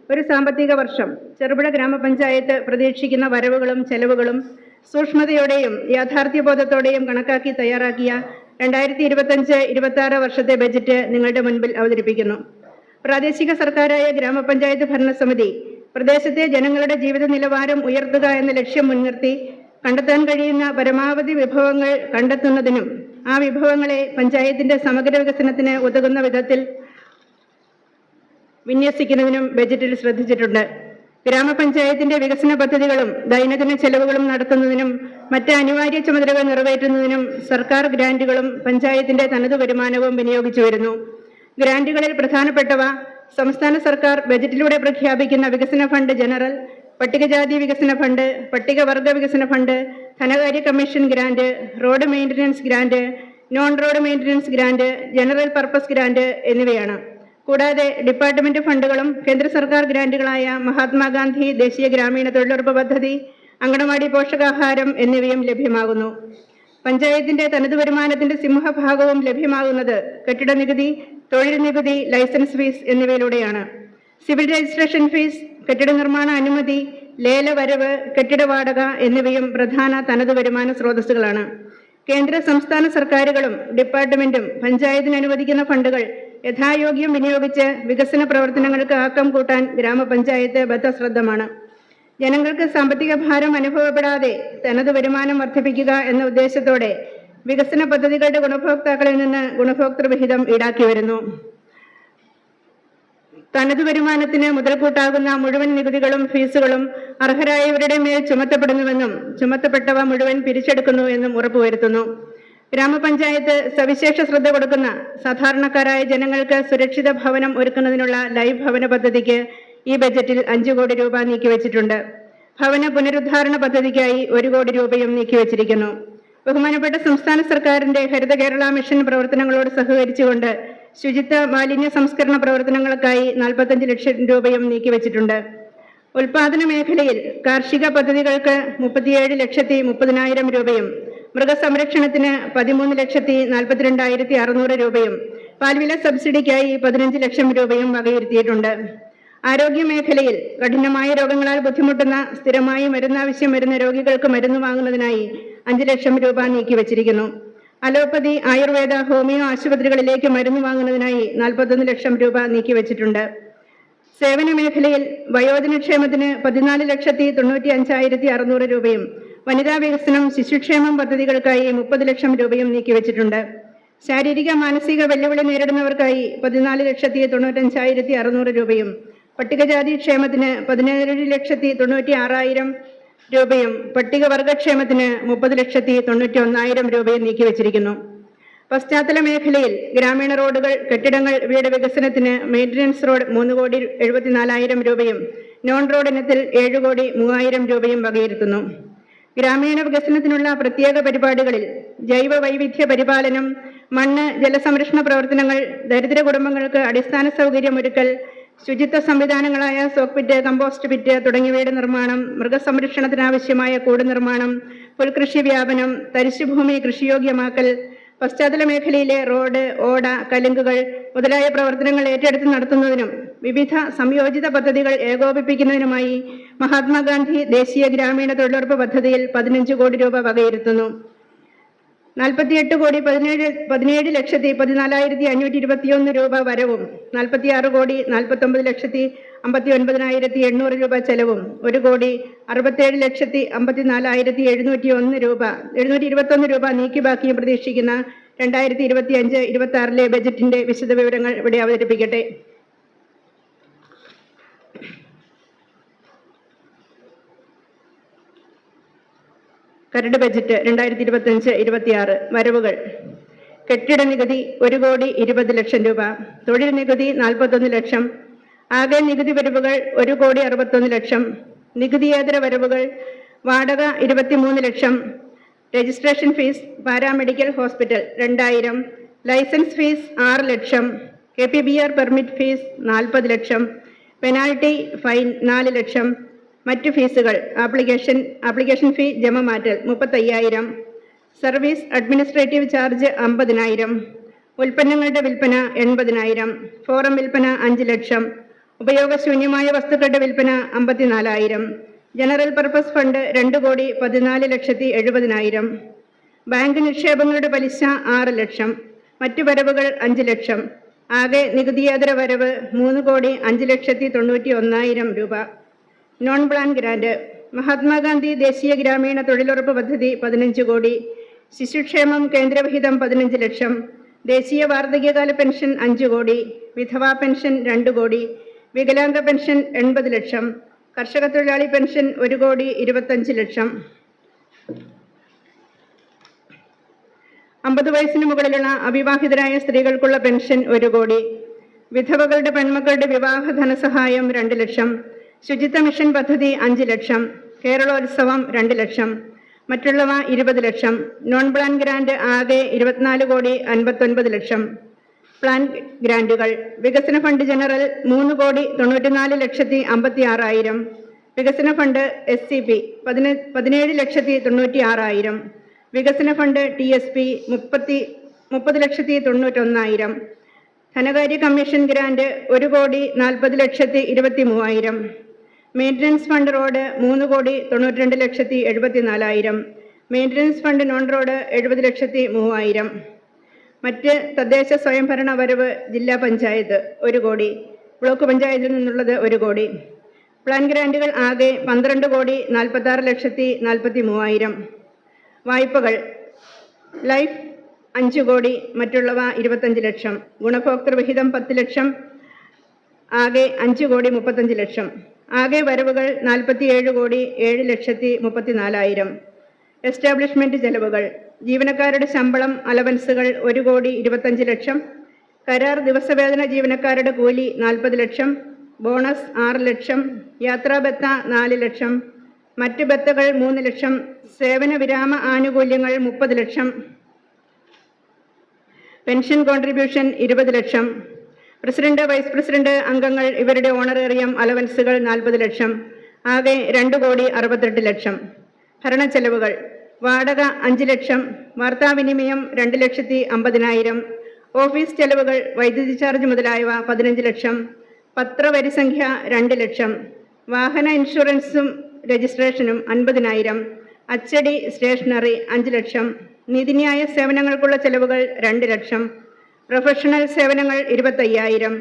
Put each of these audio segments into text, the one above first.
ഒരു സാമ്പത്തിക വർഷം ചെറുപുഴ ഗ്രാമപഞ്ചായത്ത് പ്രതീക്ഷിക്കുന്ന വരവുകളും ചെലവുകളും സൂക്ഷ്മതയോടെയും യാഥാർത്ഥ്യബോധത്തോടെയും കണക്കാക്കി തയ്യാറാക്കിയ 2025-26 വർഷത്തെ ബജറ്റ് നിങ്ങളുടെ മുൻപിൽ അവതരിപ്പിക്കുന്നു. പ്രാദേശിക സർക്കാരായ ഗ്രാമപഞ്ചായത്ത് ഭരണസമിതി പ്രദേശത്തെ ജനങ്ങളുടെ ജീവിത നിലവാരം ഉയർത്തുക എന്ന ലക്ഷ്യം മുൻനിർത്തി കണ്ടെത്താൻ കഴിയുന്ന പരമാവധി വിഭവങ്ങൾ കണ്ടെത്തുന്നതിനും ആ വിഭവങ്ങളെ പഞ്ചായത്തിന്റെ സമഗ്ര വികസനത്തിന് ഉതകുന്ന വിധത്തിൽ വിന്യസിക്കുന്നതിനും ബജറ്റിൽ ശ്രദ്ധിച്ചിട്ടുണ്ട്. ഗ്രാമപഞ്ചായത്തിന്റെ വികസന പദ്ധതികളും ദൈനംദിന ചെലവുകളും നടത്തുന്നതിനും മറ്റ് അനിവാര്യ ചുമതലകൾ നിറവേറ്റുന്നതിനും സർക്കാർ ഗ്രാന്റുകളും പഞ്ചായത്തിന്റെ തനതു വരുമാനവും വിനിയോഗിച്ചു വരുന്നു. ഗ്രാന്റുകളിൽ പ്രധാനപ്പെട്ടവ സംസ്ഥാന സർക്കാർ ബജറ്റിലൂടെ പ്രഖ്യാപിക്കുന്ന വികസന ഫണ്ട് ജനറൽ, പട്ടികജാതി വികസന ഫണ്ട്, പട്ടികവർഗ വികസന ഫണ്ട്, ധനകാര്യ commission grant, road maintenance grant, non road maintenance grant, general purpose grant എന്നിവയാണ്. കൂടാതെ ഡിപ്പാർട്ട്മെന്റ് ഫണ്ടുകളും കേന്ദ്ര സർക്കാർ ഗ്രാന്റുകളായ മഹാത്മാഗാന്ധി ദേശീയ ഗ്രാമീണ തൊഴിലുറപ്പ് പദ്ധതി, അങ്കണവാടി പോഷകാഹാരം എന്നിവയും ലഭ്യമാകുന്നു. പഞ്ചായത്തിന്റെ തനതു വരുമാനത്തിന്റെ സിംഹഭാഗവും ലഭ്യമാകുന്നത് കെട്ടിട നികുതി, തൊഴിൽ നികുതി, ലൈസൻസ് ഫീസ് എന്നിവയിലൂടെയാണ്. സിവിൽ രജിസ്ട്രേഷൻ ഫീസ്, കെട്ടിട നിർമ്മാണ അനുമതി, ലേല വരവ്, കെട്ടിട വാടക എന്നിവയും പ്രധാന തനതു വരുമാന സ്രോതസ്സുകളാണ്. കേന്ദ്ര സംസ്ഥാന സർക്കാരുകളും ഡിപ്പാർട്ട്മെന്റും പഞ്ചായത്തിന് അനുവദിക്കുന്ന ഫണ്ടുകൾ യഥായോഗ്യം വിനിയോഗിച്ച് വികസന പ്രവർത്തനങ്ങൾക്ക് ആക്കം കൂട്ടാൻ ഗ്രാമപഞ്ചായത്ത് ബദ്ധശ്രദ്ധമാണ്. ജനങ്ങൾക്ക് സാമ്പത്തിക ഭാരം അനുഭവപ്പെടാതെ തനതു വരുമാനം വർദ്ധിപ്പിക്കുക എന്ന ഉദ്ദേശത്തോടെ വികസന പദ്ധതികളുടെ ഗുണഭോക്താക്കളിൽ നിന്ന് ഗുണഭോക്തൃ വിഹിതം ഈടാക്കി വരുന്നു. തനതു വരുമാനത്തിന് മുതൽക്കൂട്ടാകുന്ന മുഴുവൻ നികുതികളും ഫീസുകളും അർഹരായവരുടെ മേൽ ചുമത്തപ്പെടുന്നുവെന്നും ചുമത്തപ്പെട്ടവ മുഴുവൻ പിരിച്ചെടുക്കുന്നു എന്നും ഉറപ്പുവരുത്തുന്നു. ഗ്രാമപഞ്ചായത്ത് സവിശേഷ ശ്രദ്ധ കൊടുക്കുന്ന സാധാരണക്കാരായ ജനങ്ങൾക്ക് സുരക്ഷിത ഭവനം ഒരുക്കുന്നതിനുള്ള ലൈവ് ഭവന പദ്ധതിക്ക് ഈ ബജറ്റിൽ 5 കോടി രൂപ നീക്കിവച്ചിട്ടുണ്ട്. ഭവന പുനരുദ്ധാരണ പദ്ധതിക്കായി 1 കോടി രൂപയും നീക്കിവച്ചിരിക്കുന്നു. ബഹുമാനപ്പെട്ട സംസ്ഥാന സർക്കാരിന്റെ ഹരിത കേരള മിഷൻ പ്രവർത്തനങ്ങളോട് സഹകരിച്ചുകൊണ്ട് ശുചിത്വ മാലിന്യ സംസ്കരണ പ്രവർത്തനങ്ങൾക്കായി 45 ലക്ഷം രൂപയും നീക്കിവച്ചിട്ടുണ്ട്. ഉൽപാദന മേഖലയിൽ കാർഷിക പദ്ധതികൾക്ക് 37,30,000 രൂപയും മൃഗസംരക്ഷണത്തിന് 13,42,600 രൂപയും പാൽവില സബ്സിഡിക്കായി 15 ലക്ഷം രൂപയും വകയിരുത്തിയിട്ടുണ്ട്. ആരോഗ്യ മേഖലയിൽ കഠിനമായ രോഗങ്ങളാൽ ബുദ്ധിമുട്ടുന്ന സ്ഥിരമായി മരുന്നാവശ്യം വരുന്ന രോഗികൾക്ക് മരുന്ന് വാങ്ങുന്നതിനായി 5 ലക്ഷം രൂപ നീക്കിവച്ചിരിക്കുന്നു. അലോപ്പതി, ആയുർവേദ, ഹോമിയോ ആശുപത്രികളിലേക്ക് മരുന്ന് വാങ്ങുന്നതിനായി 41 ലക്ഷം രൂപ നീക്കിവച്ചിട്ടുണ്ട്. സേവന മേഖലയിൽ വയോജനക്ഷേമത്തിന് 14,95,600 രൂപയും വനിതാ വികസനം, ശിശുക്ഷേമം പദ്ധതികൾക്കായി 30 ലക്ഷം രൂപയും നീക്കിവച്ചിട്ടുണ്ട്. ശാരീരിക മാനസിക വെല്ലുവിളി നേരിടുന്നവർക്കായി 14,95,600 രൂപയും പട്ടികജാതി ക്ഷേമത്തിന് 17,96,000 രൂപയും പട്ടികവർഗക്ഷേമത്തിന് 30,91,000 രൂപയും നീക്കിവച്ചിരിക്കുന്നു. പശ്ചാത്തല മേഖലയിൽ ഗ്രാമീണ റോഡുകൾ, കെട്ടിടങ്ങൾ, വീട് വികസനത്തിന് മെയിൻ്റനൻസ് റോഡ് 3,74,000 രൂപയും നോൺ റോഡ് ഇനത്തിൽ 7,03,000 രൂപയും വകയിരുത്തുന്നു. ഗ്രാമീണ വികസനത്തിനുള്ള പ്രത്യേക പരിപാടികളിൽ ജൈവ വൈവിധ്യ പരിപാലനം, മണ്ണ് ജലസംരക്ഷണ പ്രവർത്തനങ്ങൾ, ദരിദ്ര കുടുംബങ്ങൾക്ക് അടിസ്ഥാന സൗകര്യമൊരുക്കൽ, ശുചിത്വ സംവിധാനങ്ങളായ സോക്ക് പിറ്റ്, കമ്പോസ്റ്റ് പിറ്റ് തുടങ്ങിയവയുടെ നിർമ്മാണം, മൃഗസംരക്ഷണത്തിനാവശ്യമായ കൂട് നിർമ്മാണം, പുൽകൃഷി വ്യാപനം, തരിശുഭൂമി കൃഷിയോഗ്യമാക്കൽ, പശ്ചാത്തല മേഖലയിലെ റോഡ്, ഓട, കലുങ്കുകൾ മുതലായ പ്രവർത്തനങ്ങൾ ഏറ്റെടുത്ത് നടത്തുന്നതിനും വിവിധ സംയോജിത പദ്ധതികൾ ഏകോപിപ്പിക്കുന്നതിനുമായി മഹാത്മാഗാന്ധി ദേശീയ ഗ്രാമീണ തൊഴിലുറപ്പ് പദ്ധതിയിൽ 15 കോടി രൂപ വകയിരുത്തുന്നു. 48,17,14,521 രൂപ വരവും 46,49,59,800 രൂപ ചെലവും 1,67,54,721 രൂപ നീക്കി ബാക്കിയും പ്രതീക്ഷിക്കുന്ന 2025-26 ബജറ്റിന്റെ വിശദവിവരങ്ങൾ ഇവിടെ അവതരിപ്പിക്കട്ടെ. കരട് ബജറ്റ് 2025-26 വരവുകൾ: കെട്ടിട നികുതി 1,20,00,000 രൂപ, തൊഴിൽ നികുതി 41 ലക്ഷം, ആകെ നികുതി വരവുകൾ 1,61,00,000, നികുതിയേതര വരവുകൾ വാടക 23 ലക്ഷം, registration fees paramedical hospital 2,000, licence fees 6 ലക്ഷം, KPBR പെർമിറ്റ് ഫീസ് 40 ലക്ഷം, പെനാൽറ്റി ഫൈൻ 4 ലക്ഷം, മറ്റു ഫീസുകൾ ആപ്ലിക്കേഷൻ ഫീ ജമ മാറ്റൽ 35,000, സർവീസ് അഡ്മിനിസ്ട്രേറ്റീവ് ചാർജ് 50,000, ഉൽപ്പന്നങ്ങളുടെ വിൽപ്പന 80,000, ഫോറം വിൽപ്പന 5 ലക്ഷം, ഉപയോഗശൂന്യമായ വസ്തുക്കളുടെ വിൽപ്പന 54,000. General purpose fund 2,14,70,000. ബാങ്ക് നിക്ഷേപങ്ങളുടെ പലിശ 6 ലക്ഷം. മറ്റു വരവുകൾ 5 ലക്ഷം. ആകെ നികുതിയേതര വരവ് 3,05,91,000 രൂപ. Non plan grant. മഹാത്മാഗാന്ധി ദേശീയ ഗ്രാമീണ തൊഴിലുറപ്പ് പദ്ധതി 15 കോടി. ശിശുക്ഷേമം കേന്ദ്രവിഹിതം 15 ലക്ഷം. ദേശീയ വാർദ്ധക്യകാല പെൻഷൻ 5 കോടി. വിധവാ പെൻഷൻ 2 കോടി. വികലാംഗ പെൻഷൻ 80 ലക്ഷം. കർഷക തൊഴിലാളി പെൻഷൻ 1,25 ലക്ഷം. 50 വയസ്സിന് മുകളിലുള്ള അവിവാഹിതരായ സ്ത്രീകൾക്കുള്ള പെൻഷൻ 1 കോടി. വിധവകളുടെ പെൺമക്കളുടെ വിവാഹ ധനസഹായം 2 ലക്ഷം. ശുചിത്വ മിഷൻ പദ്ധതി 5 ലക്ഷം. കേരളോത്സവം 2 ലക്ഷം. മറ്റുള്ളവ 20 ലക്ഷം. നോൺ പ്ലാൻ ഗ്രാന്റ് ആകെ 24,59 ലക്ഷം. പ്ലാൻ ഗ്രാന്റുകൾ. വികസന ഫണ്ട് ജനറൽ 3,94,56,000. വികസന ഫണ്ട് SCP 17,96,000. വികസന ഫണ്ട് TSP 30,91,000. ധനകാര്യ commission grant 1,40,23,000. Maintenance fund road 3,92,74,000. Maintenance fund non road 70,03,000. മറ്റ് തദ്ദേശ സ്വയംഭരണ വരവ് ജില്ലാ പഞ്ചായത്ത് 1 കോടി. ബ്ലോക്ക് പഞ്ചായത്തിൽ നിന്നുള്ളത് 1 കോടി. പ്ലാൻ ഗ്രാന്റുകൾ ആകെ 12,46,43,000. വായ്പകൾ. ലൈഫ് 5 കോടി. മറ്റുള്ളവ 25 ലക്ഷം. ഗുണഭോക്തൃ വിഹിതം 10 ലക്ഷം. ആകെ 5,35 ലക്ഷം. ആകെ വരവുകൾ 47,07,34,000. എസ്റ്റാബ്ലിഷ്മെന്റ് ചെലവുകൾ. ജീവനക്കാരുടെ ശമ്പളം അലവൻസുകൾ 1,25 ലക്ഷം. കരാർ ദിവസവേതന ജീവനക്കാരുടെ കൂലി 40 ലക്ഷം. ബോണസ് 6 ലക്ഷം. യാത്രാബത്ത 4 ലക്ഷം. മറ്റ് ബത്തകൾ 3 ലക്ഷം. സേവന വിരാമ ആനുകൂല്യങ്ങൾ 30 ലക്ഷം. പെൻഷൻ കോൺട്രിബ്യൂഷൻ 20 ലക്ഷം. പ്രസിഡന്റ്, വൈസ് പ്രസിഡന്റ് അംഗങ്ങൾ ഇവരുടെ ഓണറേറിയം അലവൻസുകൾ 40 ലക്ഷം. ആകെ 2,68 ലക്ഷം. ഭരണച്ചെലവുകൾ. വാടക 5 ലക്ഷം. വാർത്താവിനിമയം 2,50,000. ഓഫീസ് ചെലവുകൾ, വൈദ്യുതി ചാർജ് മുതലായവ 15 ലക്ഷം. പത്രവരിസംഖ്യ 2 ലക്ഷം. വാഹന ഇൻഷുറൻസും രജിസ്ട്രേഷനും 50,000. അച്ചടി സ്റ്റേഷനറി 5 ലക്ഷം. നീതിന്യായ സേവനങ്ങൾക്കുള്ള ചെലവുകൾ 2 ലക്ഷം. പ്രൊഫഷണൽ സേവനങ്ങൾ 25,000.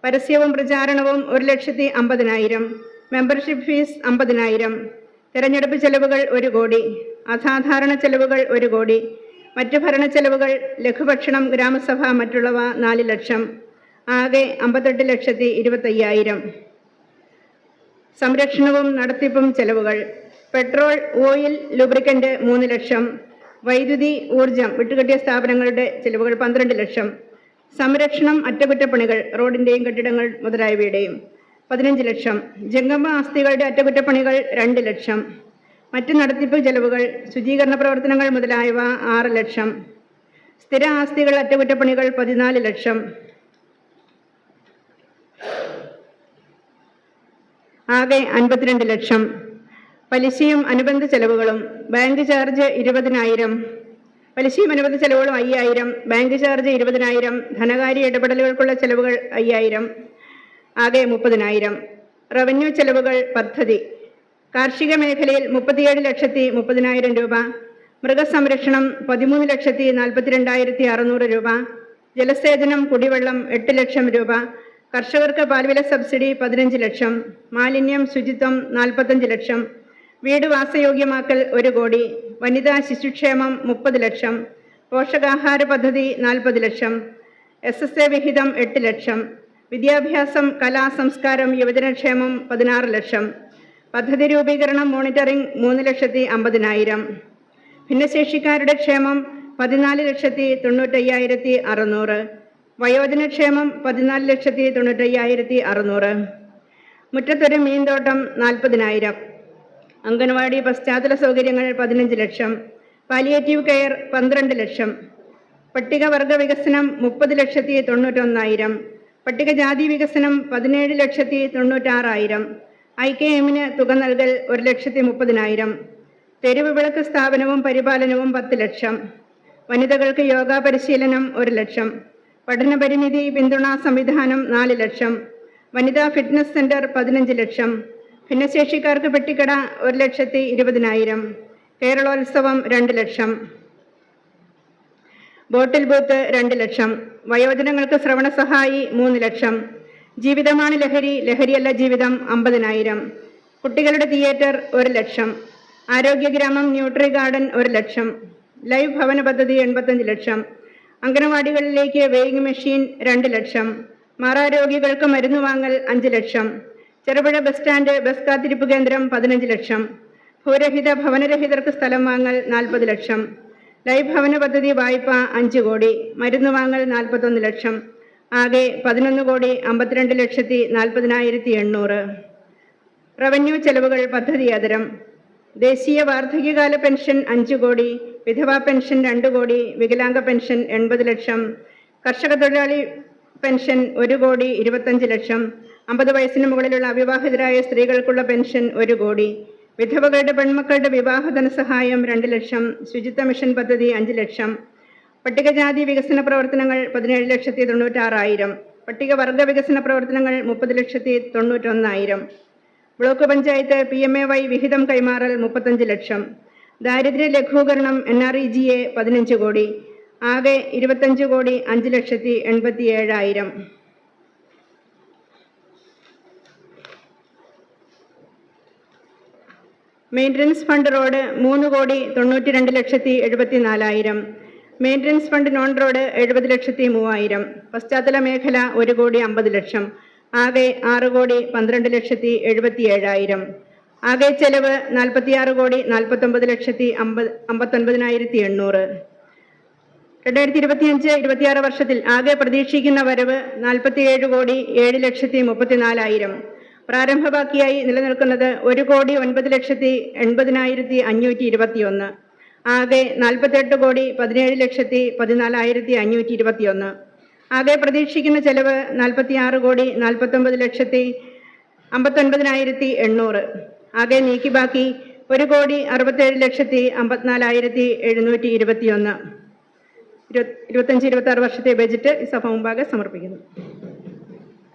പരസ്യവും പ്രചാരണവും 1,50,000. Membership fees 50,000. തെരഞ്ഞെടുപ്പ് ചെലവുകൾ 1 കോടി. അസാധാരണ ചെലവുകൾ 1 കോടി. മറ്റു ഭരണ ചെലവുകൾ, ലഘുഭക്ഷണം, ഗ്രാമസഭ, മറ്റുള്ളവ 4 ലക്ഷം. ആകെ 58,25,000. സംരക്ഷണവും നടത്തിപ്പും ചെലവുകൾ. പെട്രോൾ, ഓയിൽ, ലൂബ്രിക്കന്റ് 3 ലക്ഷം. വൈദ്യുതി, ഊർജം, വിട്ടുകിട്ടിയ സ്ഥാപനങ്ങളുടെ ചെലവുകൾ 12 ലക്ഷം. സംരക്ഷണം, അറ്റകുറ്റപ്പണികൾ, റോഡിന്റെയും കെട്ടിടങ്ങൾ മുതലായവയുടെയും 15 ലക്ഷം. ജംഗമ ആസ്തികളുടെ അറ്റകുറ്റപ്പണികൾ 2 ലക്ഷം. മറ്റ് നടത്തിപ്പ് ചെലവുകൾ, ശുചീകരണ പ്രവർത്തനങ്ങൾ മുതലായവ 6 ലക്ഷം. സ്ഥിര ആസ്തികൾ അറ്റകുറ്റപ്പണികൾ 14 ലക്ഷം. ആകെ 52 ലക്ഷം. പലിശയും അനുബന്ധ ചെലവുകളും. Bank charge 20,000. പലിശയും അനുബന്ധ ചെലവുകളും 5,000. Bank charge 20,000. ധനകാര്യ ഇടപെടലുകൾക്കുള്ള ചെലവുകൾ 5,000. ആകെ 30,000. റവന്യൂ ചെലവുകൾ. പദ്ധതി. കാർഷിക മേഖലയിൽ 37,30,000 രൂപ. മൃഗസംരക്ഷണം 13,42,600 രൂപ. ജലസേചനം, കുടിവെള്ളം 8 ലക്ഷം രൂപ. കർഷകർക്ക് പാൽവില സബ്സിഡി 15 ലക്ഷം. മാലിന്യം, ശുചിത്വം 45 ലക്ഷം. വീട് വാസയോഗ്യമാക്കൽ 1 കോടി. വനിതാ ശിശുക്ഷേമം 30 ലക്ഷം. പോഷകാഹാര പദ്ധതി 40 ലക്ഷം. SSA വിഹിതം 8 ലക്ഷം. വിദ്യാഭ്യാസം, കലാ, സംസ്കാരം, യുവജനക്ഷേമം 16 ലക്ഷം. പദ്ധതി രൂപീകരണം, മോണിറ്ററിംഗ് 3,50,000. ഭിന്നശേഷിക്കാരുടെ ക്ഷേമം 14,95,600. വയോജനക്ഷേമം 14,95,600. മുറ്റത്തൊരു മീൻതോട്ടം 40,000. അംഗൻവാടി പശ്ചാത്തല സൗകര്യങ്ങൾ 15 ലക്ഷം. പാലിയേറ്റീവ് കെയർ 12 ലക്ഷം. പട്ടികവർഗ വികസനം 30,91,000. പട്ടികജാതി വികസനം 17,96,000. IKM-ന് തുക നൽകൽ 1,30,000. തെരുവ് വിളക്ക് സ്ഥാപനവും പരിപാലനവും 10 ലക്ഷം. വനിതകൾക്ക് യോഗ പരിശീലനം 1 ലക്ഷം. പഠന പരിമിതി പിന്തുണാ സംവിധാനം 4 ലക്ഷം. വനിതാ ഫിറ്റ്നസ് സെന്റർ 15 ലക്ഷം. ഭിന്നശേഷിക്കാർക്ക് പെട്ടിക്കട 1,20,000. കേരളോത്സവം 2 ലക്ഷം. ബോട്ടിൽ ബൂത്ത് 2 ലക്ഷം. വയോജനങ്ങൾക്ക് ശ്രവണ സഹായി 3 ലക്ഷം. ജീവിതമാണ് ലഹരി, ലഹരിയല്ല ജീവിതം 50,000. കുട്ടികളുടെ തിയേറ്റർ 1 ലക്ഷം. ആരോഗ്യഗ്രാമം ന്യൂട്രി ഗാർഡൻ 1 ലക്ഷം. ലൈവ് ഭവന പദ്ധതി 85 ലക്ഷം. അംഗനവാടികളിലേക്ക് വെയിങ് മെഷീൻ 2 ലക്ഷം. മാറാരോഗികൾക്ക് മരുന്ന് വാങ്ങൽ 5 ലക്ഷം. ചെറുപുഴ ബസ് സ്റ്റാൻഡ് ബസ് കാത്തിരിപ്പ് കേന്ദ്രം 15 ലക്ഷം. ഭൂരഹിത ഭവനരഹിതർക്ക് സ്ഥലം വാങ്ങൽ 40 ലക്ഷം. ലൈവ് ഭവന പദ്ധതി വായ്പ 5 കോടി. മരുന്ന് വാങ്ങൽ 41 ലക്ഷം. ആകെ 11,52,40,800. റവന്യൂ ചെലവുകൾ പദ്ധതിയാതരം. ദേശീയ വാർദ്ധക്യകാല പെൻഷൻ 5 കോടി. വിധവാ പെൻഷൻ 2 കോടി. വികലാംഗ പെൻഷൻ 80 ലക്ഷം. കർഷക തൊഴിലാളി പെൻഷൻ 1 കോടി 25 ലക്ഷം. 50 വയസ്സിന് മുകളിലുള്ള അവിവാഹിതരായ സ്ത്രീകൾക്കുള്ള പെൻഷൻ 1 കോടി. വിധവകളുടെ പെൺമക്കളുടെ വിവാഹ ധനസഹായം 2 ലക്ഷം. ശുചിത്വ മിഷൻ പദ്ധതി 5 ലക്ഷം. പട്ടികജാതി വികസന പ്രവർത്തനങ്ങൾ 17,96,000. പട്ടികവർഗ വികസന പ്രവർത്തനങ്ങൾ 30,91,000. ബ്ലോക്ക് പഞ്ചായത്ത് PMAY വിഹിതം കൈമാറൽ 35 ലക്ഷം. ദാരിദ്ര്യ ലഘൂകരണം NREGA 15 കോടി. ആകെ 25,05,87,000. Maintenance fund road 3,92,74,000. Maintenance fund non road 70,03,000. പശ്ചാത്തല മേഖല 1,50 ലക്ഷം. ആകെ 6,12,77,000. ആകെ ചെലവ് 46,49,59,800. 2025-26 വർഷത്തിൽ ആകെ പ്രതീക്ഷിക്കുന്ന വരവ് 47,07,34,000. പ്രാരംഭ ബാക്കിയായി നിലനിൽക്കുന്നത് 1,09,80,521. ആകെ 48,17,14,521. ആകെ പ്രതീക്ഷിക്കുന്ന ചെലവ് 46,49,59,800. ആകെ നീക്കി ബാക്കി 1,67,54,721. 25-26 വർഷത്തെ ബജറ്റ് സഭ മുമ്പാകെ സമർപ്പിക്കുന്നു.